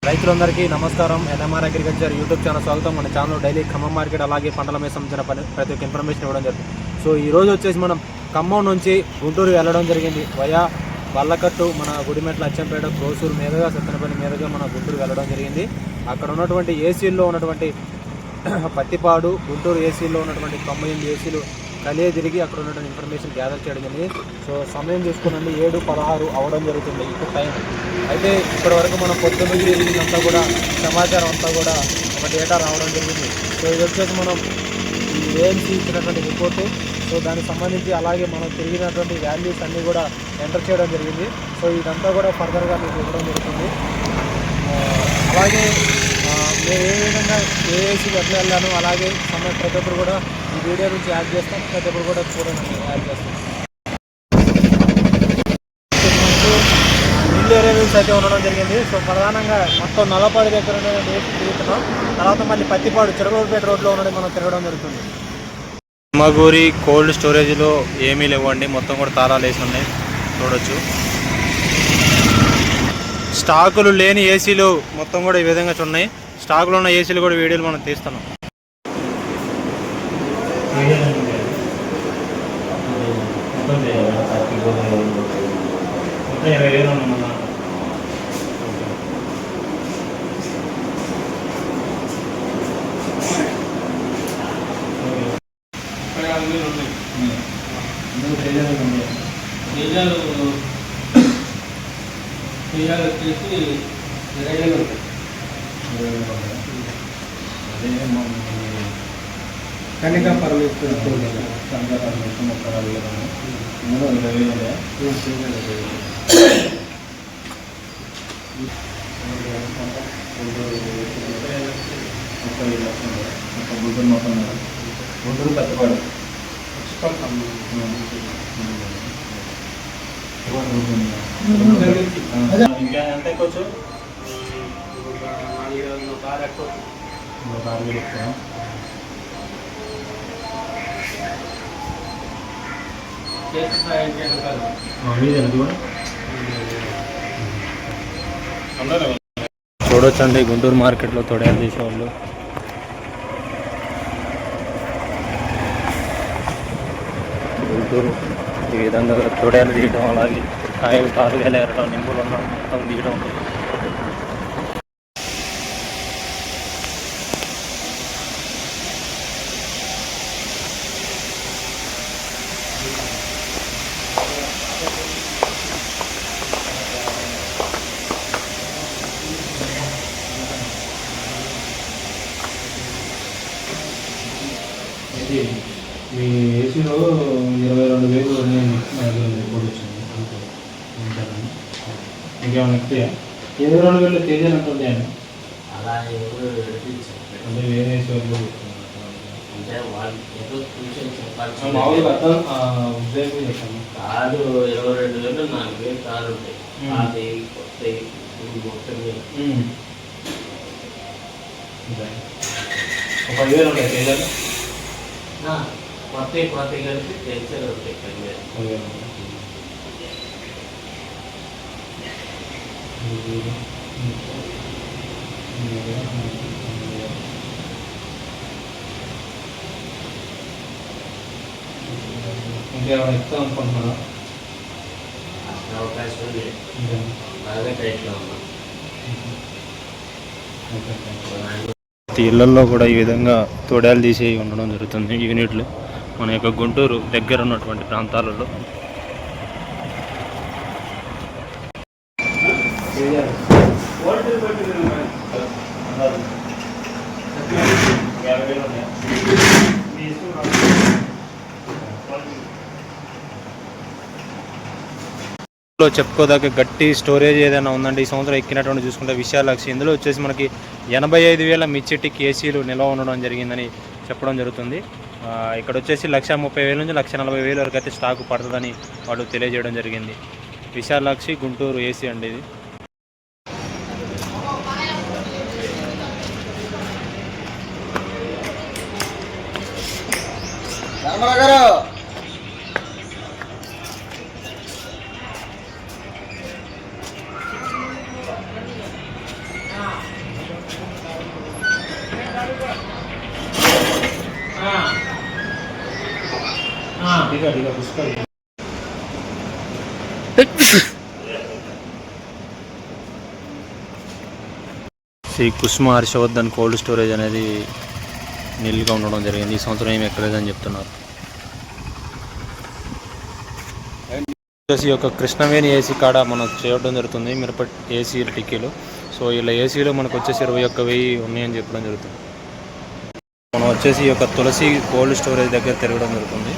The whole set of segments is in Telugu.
రైతులందరికీ నమస్కారం. ఎన్ఎంఆర్ అగ్రికల్చర్ యూట్యూబ్ ఛానల్ స్వాగతం. మన ఛానల్ డైలీ ఖమ్మం మార్కెట్ అలాగే పంటల మీద సంబంధించిన ప్రతి ఒక్క ఇన్ఫర్మేషన్ ఇవ్వడం జరుగుతుంది. సో ఈరోజు వచ్చేసి మనం ఖమ్మం నుంచి గుంటూరు వెళ్ళడం జరిగింది. వయా వల్లకట్టు, మన గుడిమెట్ల, అచ్చంపేట, క్రోసూరు మీదుగా, సత్తెనపల్లి మీదుగా మన గుంటూరు వెళ్ళడం జరిగింది. అక్కడ ఉన్నటువంటి ఏసీల్లో ఉన్నటువంటి పత్తిపాడు, గుంటూరు ఏసీలో ఉన్నటువంటి 98 ఏసీలు కలియ తిరిగి అక్కడ ఉన్నటువంటి ఇన్ఫర్మేషన్ గ్యాదర్ చేయడం జరిగింది. సో సమయం చూసుకునండి 7:16 అవడం జరుగుతుంది ఇప్పుడు టైం. అయితే ఇప్పటి వరకు మనం పొద్దున్న జరిగిందంతా కూడా సమాచారం అంతా కూడా ఒక డేటా రావడం జరిగింది. సో ఇది వచ్చేసి మనం ఈ ఏఎంసీ ఇచ్చినటువంటి రిపోర్టు. సో దానికి సంబంధించి అలాగే మనం తిరిగినటువంటి వాల్యూస్ అన్నీ కూడా ఎంటర్ చేయడం జరిగింది. సో ఇదంతా కూడా ఫర్దర్గా మీకు ఇవ్వడం జరుగుతుంది. అలాగే నేను ఏ విధంగా ఏఏసీకి ఎట్లా వెళ్ళాను, అలాగే ప్రతి ఒక్కరు కూడా ఈ వీడియో నుంచి యాడ్ చేస్తాను. ప్రతి ఒక్కరు కూడా చూడండి, యాడ్ చేస్తాను. మిల్ ఏరియల్స్ అయితే ఉండడం జరిగింది. సో ప్రధానంగా మొత్తం 45 ఎకరాలు వేసి తిరుగుతున్నాం. తర్వాత మళ్ళీ పత్తిపాడు చిరగూరుపేట రోడ్లో ఉన్నది మనం తిరగడం జరుగుతుంది. తుమ్మగూరి కోల్డ్ స్టోరేజ్లో ఏమీ లేవండి, మొత్తం కూడా తాళాలు వేసి ఉన్నాయి, చూడొచ్చు. స్టాకులు లేని ఏసీలు మొత్తం కూడా ఈ విధంగా ఉన్నాయి. స్టాకులు ఉన్న ఏసీలు కూడా వీడియోలు మనం తీస్తున్నాం. వచ్చేసి 20 ఉంటాయి. కనికా పరమేశ్వర కనికా పరమేశ్వర 20 గుంటూరు పత్తిపాడు ఇంకా ఎంత ఎక్కొచ్చు? చూడొచ్చండి గుంటూరు మార్కెట్లో తొడయాలు చేసేవాళ్ళు. గుంటూరు ఈ విధంగా తొడయాలు తీయడం, అలాగే కాయలు కాలుగాయలు ఎరడం, నింపులు ఉన్న మొత్తం తీయడం. మీ ఏసీలో 22,000 రిపోర్ట్ వచ్చింది. ఇంకేమైనా వస్తాయా? 22,000 తేజాలు అంటుంది ఆయన. అలా ఎవరు అంటే వేరే ఏసీ వాళ్ళు అంటే వాళ్ళు ఏదో కూర్చొని చెప్పాలి. మామూలుగా అర్థం ఉద్యోగం చెప్పాను. కాదు 22,000 4,000 కార్లు ఉంటాయి. అది కొత్త మొత్తం ఒక 10,000 ఉంటాయి తేజాలు. కొత్త కలిపి తెలిసేది ఉంటాయి. 10,000 ఇంకేమైనా ఇస్తాం అనుకుంటున్నారా? అసలు అవకాశం లేదు. బాగా టైట్లో ఉన్నాం. ఇళ్లలో కూడా ఈ విధంగా తొడయాలు తీసి ఉండడం జరుగుతుంది. యూనిట్లు మన యొక్క గుంటూరు దగ్గర ఉన్నటువంటి ప్రాంతాలలో. చెప్పుకోదగ్గ గట్టి స్టోరేజ్ ఏదైనా ఉందంటే ఈ సంవత్సరం ఎక్కినటువంటి చూసుకుంటే విశాలాక్షి. ఇందులో వచ్చేసి మనకి 85,000 మిర్చిటిక్ ఏసీలు నిల్వ ఉండడం జరిగిందని చెప్పడం జరుగుతుంది. ఇక్కడ వచ్చేసి 130,000 నుంచి 140,000 వరకు అయితే స్టాకు పడుతుందని వాళ్ళు తెలియజేయడం జరిగింది. విశాలాక్షి గుంటూరు ఏసీ అండి ఇది. ఇక పుస్తకాలు శ్రీ కుసుమ హర్షవర్ధన్ కోల్డ్ స్టోరేజ్ అనేది నీళ్ళుగా ఉండడం జరిగింది. ఈ సంవత్సరం ఏమి ఎక్కలేదని చెప్తున్నారు. ఈ యొక్క కృష్ణవేణి ఏసీ కాడ మనం చేయడం జరుగుతుంది. మిరప ఏసీ టిక్కీలు. సో ఇలా ఏసీలో మనకు వచ్చేసి 21,000 ఉన్నాయని చెప్పడం జరుగుతుంది. మనం వచ్చేసి ఈ యొక్క తులసి కోల్డ్ స్టోరేజ్ దగ్గర తిరగడం జరుగుతుంది.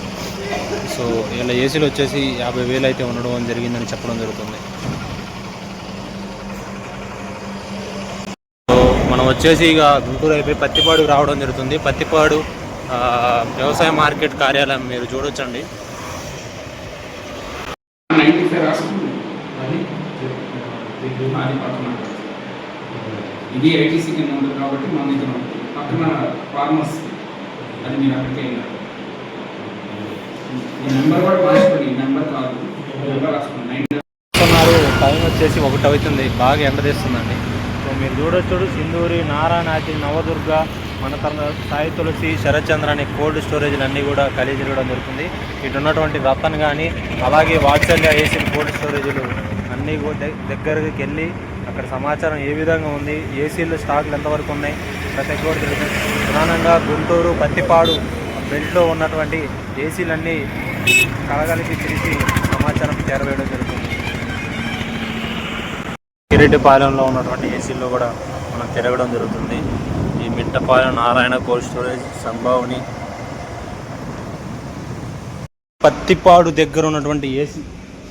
సో ఇలా ఏసీలు వచ్చేసి 50,000 అయితే ఉండడం జరిగిందని చెప్పడం జరుగుతుంది. సో మనం వచ్చేసి ఇక గుంటూరు అయిపోయి పత్తిపాడుకు రావడం జరుగుతుంది. పత్తిపాడు వ్యవసాయ మార్కెట్ కార్యాలయం మీరు చూడొచ్చండి. 95 రాస్తుంది అది పక్కన ఇది ఐటీసీ కింద ఉంటుంది కాబట్టి మన దగ్గర ఉంటుంది. పక్కన ఫార్మర్స్ అది మీరు అక్కడికి వెళ్ళారు. ఈ నెంబర్ కూడా మార్చుకోండి. ఈ నెంబర్ కాదు, నెంబర్ రాసుకోండి. టైం వచ్చేసి 1 అవుతుంది. బాగా ఎండదీస్తుందండి. సో మీరు చూడొచ్చు సింధూరి, నారాయణాచి, నవదుర్గ, మన సాయి తులసి, శరత్చంద్ర అనే కోల్డ్ స్టోరేజ్లు అన్నీ కూడా కలిగి తిరగడం జరుగుతుంది. ఇటు ఉన్నటువంటి రతన్ కానీ అలాగే వాత్సల్య ఏసీ కోల్డ్ స్టోరేజ్లు అన్నీ కూడా దగ్గరికి వెళ్ళి అక్కడ సమాచారం ఏ విధంగా ఉంది, ఏసీలు స్టాక్లు ఎంతవరకు ఉన్నాయి ప్రతి ఒక్కటి తెలుస్తుంది. ప్రధానంగా గుంటూరు పత్తిపాడు బెల్ట్లో ఉన్నటువంటి ఏసీలన్నీ కలగలిపి తిరిగి సమాచారం చేరవేయడం జరుగుతుంది. కిరెడ్డిపాలెంలో ఉన్నటువంటి ఏసీల్లో కూడా మనం తిరగడం జరుగుతుంది. ఈ మిట్టపాలెం నారాయణ కోల్డ్ స్టోరేజ్, సంభావని, పత్తిపాడు దగ్గర ఉన్నటువంటి ఏసీ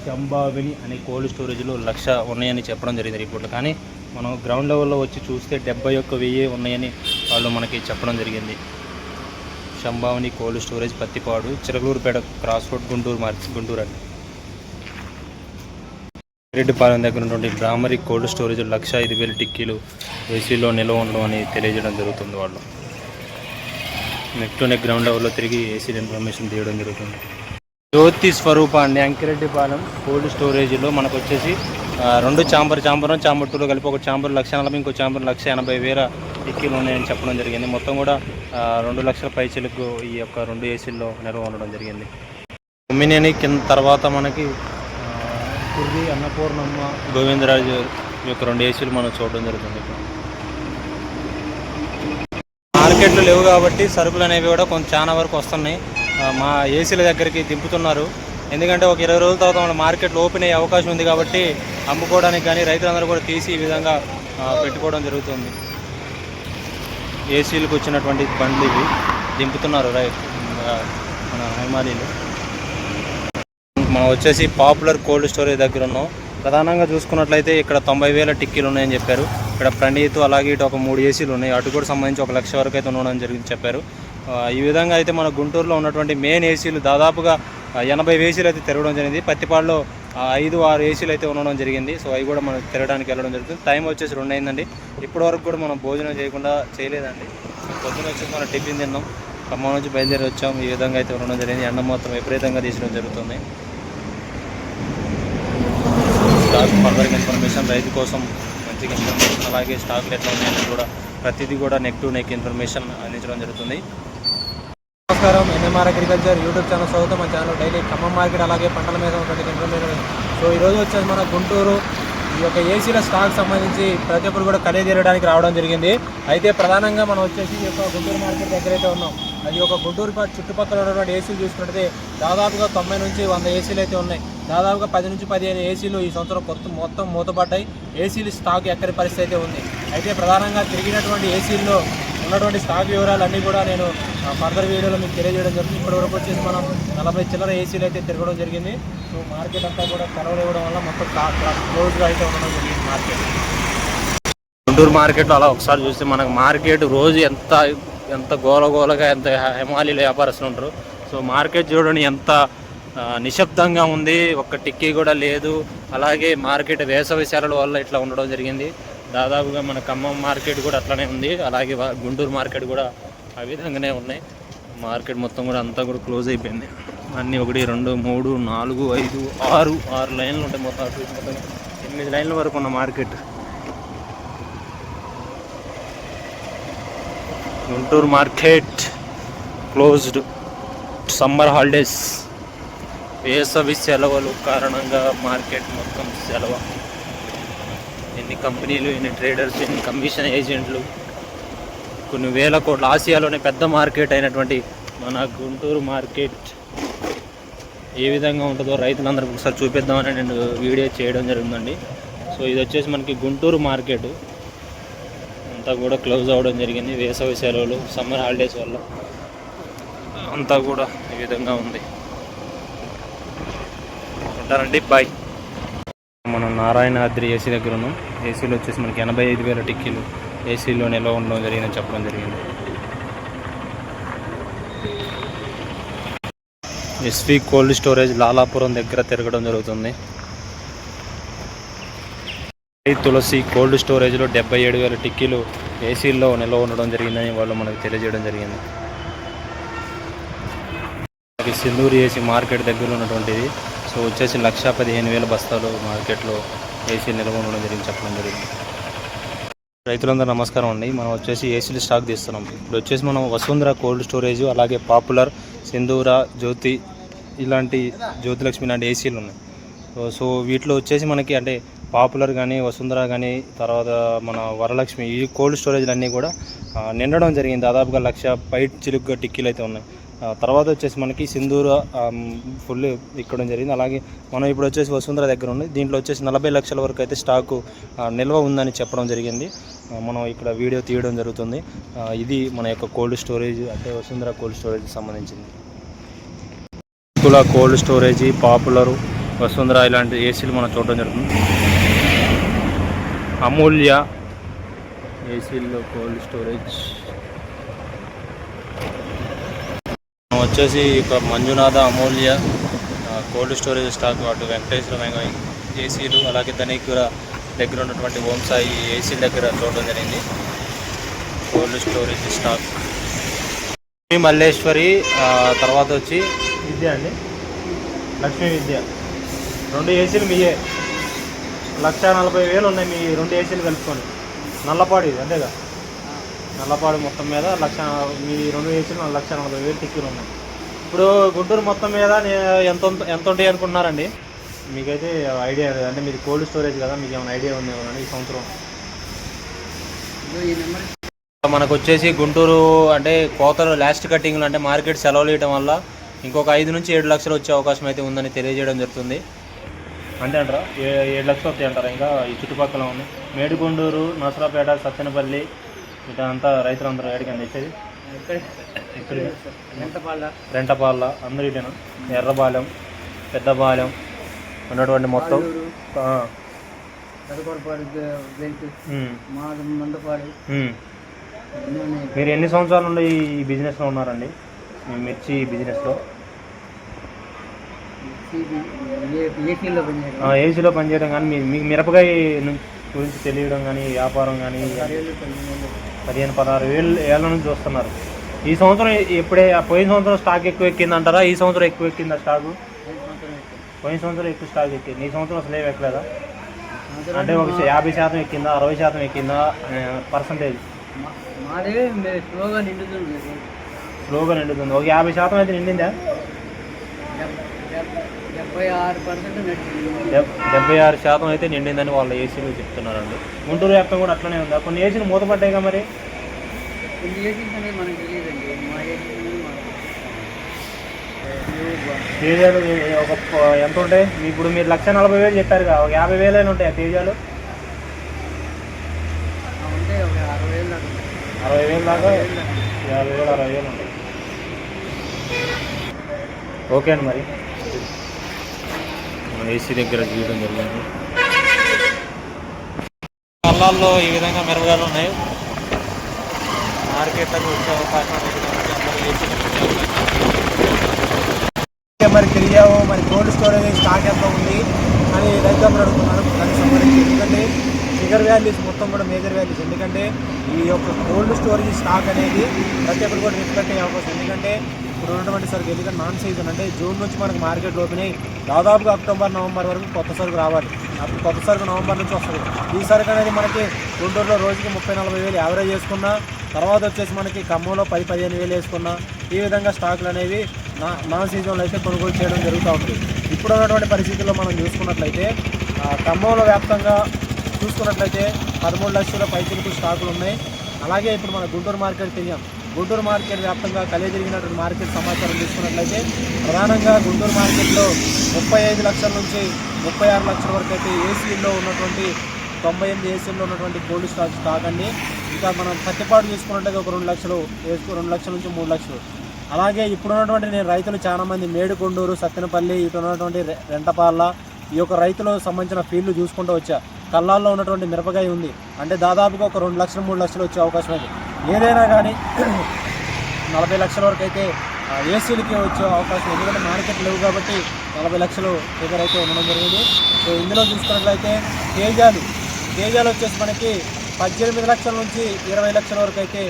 సంభావని అనే కోల్డ్ స్టోరేజ్లో 1,00,000 ఉన్నాయని చెప్పడం జరిగింది రిపోర్ట్లో. కానీ మనం గ్రౌండ్ లెవెల్లో వచ్చి చూస్తే 71,000 ఉన్నాయని వాళ్ళు మనకి చెప్పడం జరిగింది. Sambhavani cold storage Pattipadu, Chiragalurupeta cross road, Guntur అండి. రెడ్డిపాలెం దగ్గర ఉన్నటువంటి బ్రాహ్మరి కోల్డ్ స్టోరేజ్ 1,05,000 టిక్కీలు ఏసీలో నిల్వ ఉండడం అని తెలియజేయడం జరుగుతుంది. వాళ్ళు నెక్ టు నెక్ గ్రౌండ్ లెవెల్లో తిరిగి ఏసీ ఇన్ఫర్మేషన్ తీయడం జరుగుతుంది. జ్యోతి స్వరూప అండి అంకిరెడ్డిపాలెం కోల్డ్ స్టోరేజ్లో మనకు వచ్చేసి 2 చాంబర్ 2 కలిపి ఒక చాంబర్ 1,40,000, ఇంకో చాంబర్ 1,80,000 టిక్కీలు ఉన్నాయని చెప్పడం జరిగింది. మొత్తం కూడా 2,00,000 పైచలకు ఈ యొక్క 2 ఏసీల్లో నిల్వ ఉండడం జరిగింది. ఉమ్మినేని కింద తర్వాత మనకి కుర్రి, అన్నపూర్ణమ్మ, గోవిందరాజు యొక్క 2 ఏసీలు మనం చూడడం జరుగుతుంది. మార్కెట్లు లేవు కాబట్టి సరుకులు అనేవి కూడా కొంచెం చాలా వరకు వస్తున్నాయి. మా ఏసీల దగ్గరికి దింపుతున్నారు. ఎందుకంటే ఒక 20 రోజుల తర్వాత మన మార్కెట్లు ఓపెన్ అయ్యే అవకాశం ఉంది కాబట్టి అమ్ముకోవడానికి కానీ రైతులందరూ కూడా తీసి ఈ విధంగా పెట్టుకోవడం జరుగుతుంది. ఏసీలకు వచ్చినటువంటి బండ్లు ఇవి దింపుతున్నారు మన హైమాలీలు. మనం వచ్చేసి పాపులర్ కోల్డ్ స్టోరేజ్ దగ్గర ఉన్నాం. ప్రధానంగా చూసుకున్నట్లయితే ఇక్కడ 90,000 టిక్కీలు ఉన్నాయని చెప్పారు. ఇక్కడ ప్రణీత్ అలాగే ఇటు ఒక 3 ఏసీలు ఉన్నాయి. అటు కూడా సంబంధించి 1,00,000 వరకు అయితే ఉండడం జరిగింది చెప్పారు. ఈ విధంగా అయితే మన గుంటూరులో ఉన్నటువంటి మెయిన్ ఏసీలు దాదాపుగా 80 ఏసీలు అయితే తిరగడం జరిగింది. పత్తిపాడులో 5-6 ఏసీలు అయితే ఉండడం జరిగింది. సో అవి కూడా మనం తిరగడానికి వెళ్ళడం జరుగుతుంది. టైం వచ్చేసి 2 అయిందండి. ఇప్పటి వరకు కూడా మనం భోజనం చేయలేదండి. పొద్దున వచ్చేసి మనం టిఫిన్ తిన్నాం. ఖమ్మం నుంచి బయలుదేరి వచ్చాం. ఈ విధంగా అయితే ఉండడం జరిగింది. ఎండ మొత్తం విపరీతంగా తీసడం జరుగుతుంది. స్టాక్ ఫర్దర్ ఇన్ఫర్మేషన్, రైతు కోసం మంచిగా ఇన్ఫర్మేషన్, అలాగే స్టాక్లు ఎట్లా ఉన్నాయని కూడా ప్రతిదీ కూడా నెక్ టు నెక్ ఇన్ఫర్మేషన్ అందించడం జరుగుతుంది. నమస్కారం, ఎన్ఎంఆర్ అగ్రికల్చర్ యూట్యూబ్ ఛానల్ స్వాగతం. మన ఛానల్ డైలీ ఖమ్మం మార్కెట్ అలాగే పంటల మీద ఉన్నటువంటి ఇన్ఫర్మేషన్. సో ఈరోజు వచ్చేసి మన గుంటూరు ఈ యొక్క ఏసీల స్టాక్ సంబంధించి ప్రతి ఒక్కరు కూడా ఖరీదీయడానికి రావడం జరిగింది. అయితే ప్రధానంగా మనం వచ్చేసి ఈ యొక్క గుంటూరు మార్కెట్ దగ్గర అయితే ఉన్నాం. అది ఒక గుంటూరు చుట్టుపక్కల ఉన్నటువంటి ఏసీలు చూసుకుంటే దాదాపుగా 90 నుంచి 100 ఏసీలు అయితే ఉన్నాయి. దాదాపుగా 10 నుంచి 15 ఏసీలు ఈ సంవత్సరం మొత్తం మూతపడ్డాయి. ఏసీలు స్టాక్ ఎక్కడి పరిస్థితి అయితే ఉంది. అయితే ప్రధానంగా తిరిగినటువంటి ఏసీల్లో ఉన్నటువంటి స్టాక్ వివరాలన్నీ కూడా నేను ఫర్దర్ వీడియోలో మీకు తెలియజేయడం జరుగుతుంది. ఇప్పటివరకు వచ్చేసి మనం 40 చిల్లర ఏసీలు అయితే తిరగడం జరిగింది. సో మార్కెట్ అంతా కూడా సెలవులు ఇవ్వడం వల్ల మొత్తం క్లోజ్గా అయితే ఉండడం జరిగింది మార్కెట్. గుంటూరు మార్కెట్లో అలా ఒకసారి చూస్తే మనకు మార్కెట్ రోజు ఎంత గోలగోలగా ఎంత హెమాలీల వ్యాపారస్తులు ఉంటారు. సో మార్కెట్ చూడండి ఎంత నిశ్శబ్దంగా ఉంది. ఒక్క టిక్కీ కూడా లేదు. అలాగే మార్కెట్ వేసవి సెలవుల వల్ల ఇట్లా ఉండడం జరిగింది. దాదాపుగా మన ఖమ్మం మార్కెట్ కూడా అట్లనే ఉంది. అలాగే గుంటూరు మార్కెట్ కూడా ఆ విధంగానే ఉన్నాయి. మార్కెట్ మొత్తం కూడా అంతా కూడా క్లోజ్ అయిపోయింది. అన్నీ 1, 2, 3, 4, 5, 6 లైన్లు ఉంటాయి. మొత్తం 8 లైన్ల వరకు ఉన్న market. Guntur market closed. Summer holidays వేసవి సెలవులు కారణంగా మార్కెట్ మొత్తం సెలవు. ఎన్ని కంపెనీలు, ఎన్ని ట్రేడర్స్, ఎన్ని కమిషన్ ఏజెంట్లు, కొన్ని వేల కోట్ల. ఆసియాలోనే పెద్ద మార్కెట్ అయినటువంటి మన గుంటూరు మార్కెట్ ఏ విధంగా ఉంటుందో రైతులందరికీ ఒకసారి చూపిద్దామని నేను వీడియో చేయడం జరిగిందండి. సో ఇది వచ్చేసి మనకి గుంటూరు మార్కెట్ అంతా కూడా క్లోజ్ అవ్వడం జరిగింది వేసవి సెలవులు, సమ్మర్ హాలిడేస్ వల్ల అంతా కూడా ఈ విధంగా ఉంది. ఉంటారండి, బాయ్. మనం నారాయణాద్రి ఏసీ దగ్గర ఉన్నాం. ఏసీలో వచ్చేసి మనకి 85,000 టిక్కీలు ఏసీలో నిల్వ ఉండడం జరిగిందని చెప్పడం జరిగింది. ఎస్వి కోల్డ్ స్టోరేజ్ లాలాపురం దగ్గర తిరగడం జరుగుతుంది. తులసి కోల్డ్ స్టోరేజ్లో 77,000 టిక్కీలు ఏసీల్లో నిల్వ ఉండడం జరిగిందని వాళ్ళు మనకు తెలియజేయడం జరిగింది. సింధూరి ఏసీ మార్కెట్ దగ్గర ఉన్నటువంటిది. సో వచ్చేసి 1,15,000 బస్తాలు మార్కెట్లో ఏసీ నిల్వ ఉండడం జరిగింది చెప్పడం జరిగింది. రైతులందరూ నమస్కారం అండి. మనం వచ్చేసి ఏసీలు స్టాక్ తీస్తున్నాం. ఇప్పుడు వచ్చేసి మనం వసుంధర కోల్డ్ స్టోరేజ్, అలాగే పాపులర్, సింధూర, జ్యోతి, ఇలాంటి జ్యోతిలక్ష్మి లాంటి ఏసీలు ఉన్నాయి. సో వీటిలో వచ్చేసి మనకి అంటే పాపులర్ కానీ, వసుంధర కానీ, తర్వాత మన వరలక్ష్మి, ఈ కోల్డ్ స్టోరేజ్లు అన్నీ కూడా నిండడం జరిగింది. దాదాపుగా 1,00,000 పై చిలుగ్గా టిక్కీలు అయితే ఉన్నాయి. తర్వాత వచ్చేసి మనకి సింధూర ఫుల్ ఇక్కడం జరిగింది. అలాగే మనం ఇప్పుడు వచ్చేసి వసుంధర దగ్గర ఉంది. దీంట్లో వచ్చేసి 40 లక్షల వరకు అయితే స్టాకు నిల్వ ఉందని చెప్పడం జరిగింది. మనం ఇక్కడ వీడియో తీయడం జరుగుతుంది. ఇది మన యొక్క కోల్డ్ స్టోరేజ్, అంటే వసుంధర కోల్డ్ స్టోరేజ్కి సంబంధించింది. కోల్డ్ స్టోరేజ్, పాపులర్, వసుంధర ఇలాంటి ఏసీలు మనం చూడడం జరుగుతుంది. అమూల్య ఏసీల్లో కోల్డ్ స్టోరేజ్ వచ్చేసి ఇక మంజునాథ, అమూల్య కోల్డ్ స్టోరేజ్ స్టాక్, అటు వెంకటేశ్వర ఏసీలు, అలాగే ధనికుర దగ్గర ఉన్నటువంటి ఓం సాయి ఏసీల దగ్గర చూడడం జరిగింది కోల్డ్ స్టోరేజ్ స్టాక్. మల్లేశ్వరి, తర్వాత వచ్చి విద్య అండి, లక్ష్మీ విద్య, 2 ఏసీలు మీయే. 1,40,000 ఉన్నాయి మీ 2 ఏసీలు కలుపుకొని. నల్లపాడు ఇది అంతేగా, నల్లపాడు మొత్తం మీద మీ 2 ఏసీలు 1,40,000 టిక్కీలు ఉన్నాయి. ఇప్పుడు గుంటూరు మొత్తం మీద ఎంత ఉంటాయి అనుకుంటున్నారండి? మీకైతే ఐడియా అంటే మీది కోల్డ్ స్టోరేజ్ కదా, మీకు ఏమైనా ఐడియా ఉంది ఏమన్నా ఈ సంవత్సరం? మనకు వచ్చేసి గుంటూరు అంటే కోతలు లాస్ట్ కటింగ్లు అంటే మార్కెట్ సెలవులు ఇవ్వడం వల్ల ఇంకొక 5 నుంచి 7 లక్షలు వచ్చే అవకాశం అయితే ఉందని తెలియజేయడం జరుగుతుంది. అంతే అంటారా? 7 లక్షలు వస్తాయి అంటారా? ఇంకా ఈ చుట్టుపక్కల ఉంది మేడికొండూరు, నసరాపేట, సత్తెనపల్లి, ఇటంతా రైతులందరూ ఏడికండి తెచ్చేది. ఇక్కడ రెంటపాళ్ళ అందరూ ఇటేనా? ఎర్రబాలెం, పెద్దపాలెం ఉన్నటువంటి మొత్తం మీరు ఎన్ని సంవత్సరాల నుండి ఈ బిజినెస్లో ఉన్నారండి? మీ మిర్చి బిజినెస్లో ఏసీలో పనిచేయడం కానీ మీకు మిరపకాయ గురించి తెలియడం కానీ, వ్యాపారం కానీ 15-16 ఏళ్ళ నుంచి చూస్తున్నారు. ఈ సంవత్సరం పోయిన సంవత్సరం స్టాక్ ఎక్కువ ఎక్కింది అంటారా? ఈ సంవత్సరం ఎక్కువ ఎక్కిందా స్టాకు? పోయిన సంవత్సరం ఎక్కువ స్టాక్ ఎక్కింది, ఈ సంవత్సరం అసలు ఏమి ఎక్కలేదా? అంటే ఒక 50% ఎక్కిందా, 60% ఎక్కిందా పర్సంటేజ్? స్లోగా నిండుతుంది. ఒక 50% అయితే నిండిందా? 76% అయితే నిండిందని వాళ్ళ ఏసీలు చెప్తున్నారండి. గుంటూరు వ్యాప్తం కూడా అట్లనే ఉందా? కొన్ని ఏసీలు మూతపడ్డాయిగా మరి. తేజాలు ఒక ఎంత ఉంటాయి ఇప్పుడు? మీరు 1,40,000 చెప్పారుగా, ఒక 50,000 ఉంటాయి ఆ తేజాలు? 60,000 దాకా, 50,000 60,000 ఉంటాయి. ఓకే అండి, మరి ఏసీ దగ్గర గీయడం జరిగింది. పల్లాల్లో ఈ విధంగా మిరపకాయలు ఉన్నాయి. మార్కెట్లకు వచ్చే అవకాశం మరి తెలియవు. మరి కోల్డ్ స్టోరేజ్ స్టాక్ ఎంత ఉంది అని రైతులు అడుగుతున్నారు దానికి సంబంధించి. ఎందుకంటే షుగర్ వ్యాలీస్ మొత్తం కూడా మేజర్ వ్యాలీస్. ఎందుకంటే ఈ యొక్క కోల్డ్ స్టోరేజ్ స్టాక్ అనేది ప్రతి ఒక్కరు కూడా రిస్క్ పెట్టే అవకాశం. ఎందుకంటే ఇప్పుడు ఉన్నటువంటి సరుకు ఎందుకంటే నాన్ సీజన్, అంటే జూన్ నుంచి మనకు మార్కెట్ ఓపెన్ అయ్యి దాదాపుగా అక్టోబర్, నవంబర్ వరకు కొత్త సరుకు రావాలి. అప్పుడు కొత్త సరుకు నవంబర్ నుంచి వస్తుంది. ఈ సరుకు అనేది మనకి గుంటూరులో రోజుకి 30-40 వేలు యావరేజ్ చేసుకున్నా, తర్వాత వచ్చేసి మనకి ఖమ్మంలో 10-15 వేలు వేసుకున్నా, ఈ విధంగా స్టాకులు అనేవి నా సీజన్లో అయితే కొనుగోలు చేయడం జరుగుతూ ఉంది. ఇప్పుడు ఉన్నటువంటి పరిస్థితుల్లో మనం చూసుకున్నట్లయితే ఖమ్మంలో వ్యాప్తంగా చూసుకున్నట్లయితే 13 లక్షల పైచిలకు స్టాకులు ఉన్నాయి. అలాగే ఇప్పుడు మన గుంటూరు మార్కెట్ తిరిగాం. గుంటూరు మార్కెట్ వ్యాప్తంగా జరిగినటువంటి మార్కెట్ సమాచారం తీసుకున్నట్లయితే ప్రధానంగా గుంటూరు మార్కెట్లో 35 లక్షల నుంచి 36 లక్షల వరకు అయితే ఏసీల్లో ఉన్నటువంటి 98 ఏసీల్లో ఉన్నటువంటి కోల్డ్ స్టాక్ అండి. ఇంకా మనం పత్తిపాటు చూసుకున్నట్లయితే ఒక 2 లక్షలు 2 లక్షల నుంచి 3 లక్షలు. అలాగే ఇప్పుడున్నటువంటి నేను రైతులు చాలామంది మేడుకొండూరు, సత్తెనపల్లి, ఇటు ఉన్నటువంటి రెంటపాళ్ళ ఈ యొక్క రైతులకు సంబంధించిన ఫీల్డ్లు చూసుకుంటూ వచ్చా. కల్లాల్లో ఉన్నటువంటి మిరపకాయ ఉంది, అంటే దాదాపుగా ఒక 2 లక్షలు 3 లక్షలు వచ్చే అవకాశం ఉంది. ఏదైనా కానీ 40 లక్షల వరకు అయితే ఏసీలకి వచ్చే అవకాశం, ఎందుకంటే మార్కెట్ లేవు కాబట్టి 40 లక్షలు దగ్గర అయితే ఉండడం జరిగింది. సో ఇందులో చూసుకున్నట్లయితే తేజాలు వచ్చేసి మనకి 18 లక్షల నుంచి 20 లక్షల వరకు అయితే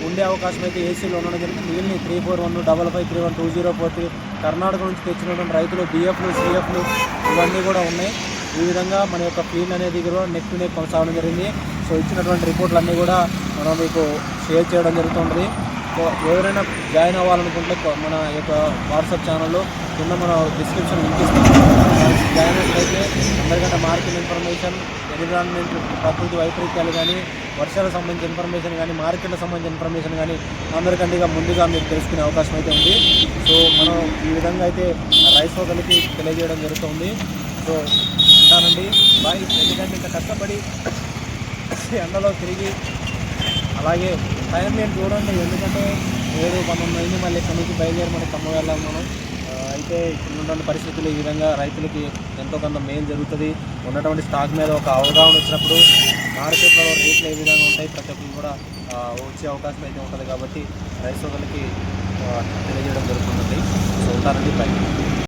ఉండే అవకాశం అయితే ఏసీలో ఉండడం జరిగింది. మిగిలిన 341, 55, 31, 2043 కర్ణాటక నుంచి తెచ్చినటువంటి రైతులు బిఎఫ్లు, సిఎఫ్లు ఇవన్నీ కూడా ఉన్నాయి. ఈ విధంగా మన యొక్క ఫీల్డ్ అనేది కూడా నెక్ టు నెక్ కొనసాగడం జరిగింది. సో ఇచ్చినటువంటి రిపోర్ట్లు అన్నీ కూడా మనం మీకు షేర్ చేయడం జరుగుతుంది. సో ఎవరైనా జాయిన్ అవ్వాలనుకుంటే మన యొక్క వాట్సాప్ ఛానల్లో కింద మన డిస్క్రిప్షన్ లింక్ ఇస్తాం. జాయిన్ అయితే అందరికంటే మార్కెట్ ఇన్ఫర్మేషన్, ఎన్విరాన్మెంట్, ప్రకృతి వైపరీత్యాలు కానీ, వర్షాలకు సంబంధించిన ఇన్ఫర్మేషన్ కానీ, మార్కెట్లకు సంబంధించిన ఇన్ఫర్మేషన్ కానీ అందరికంటే ముందుగా మీరు తెలుసుకునే అవకాశం అయితే ఉంది. సో మనం ఈ విధంగా అయితే రైస్ సోదరులకి తెలియజేయడం జరుగుతుంది. సో ఉంటానండి, బాయ్. ఎందుకంటే ఇంత కష్టపడి ఎండలో తిరిగి అలాగే టైం నేను చూడండి, ఎందుకంటే 7-11 అయింది, మళ్ళీ ఇక్కడి నుంచి బయలుదేరి మనకి ఖమ్మం వెళ్ళాం మనం. అయితే ఇప్పుడున్నటువంటి పరిస్థితులు ఈ విధంగా రైతులకి ఎంతో కొంత మేలు జరుగుతుంది. ఉన్నటువంటి స్టాక్ మీద ఒక అవగాహన వచ్చినప్పుడు మార్కెట్లో రేట్లు ఏ విధంగా ఉంటాయి ప్రతి ఒక్కరికి కూడా వచ్చే అవకాశం అయితే ఉంటుంది. కాబట్టి రైతు సోదరులకి తెలియజేయడం జరుగుతుందండి. సో ఉంటారండి, బయట.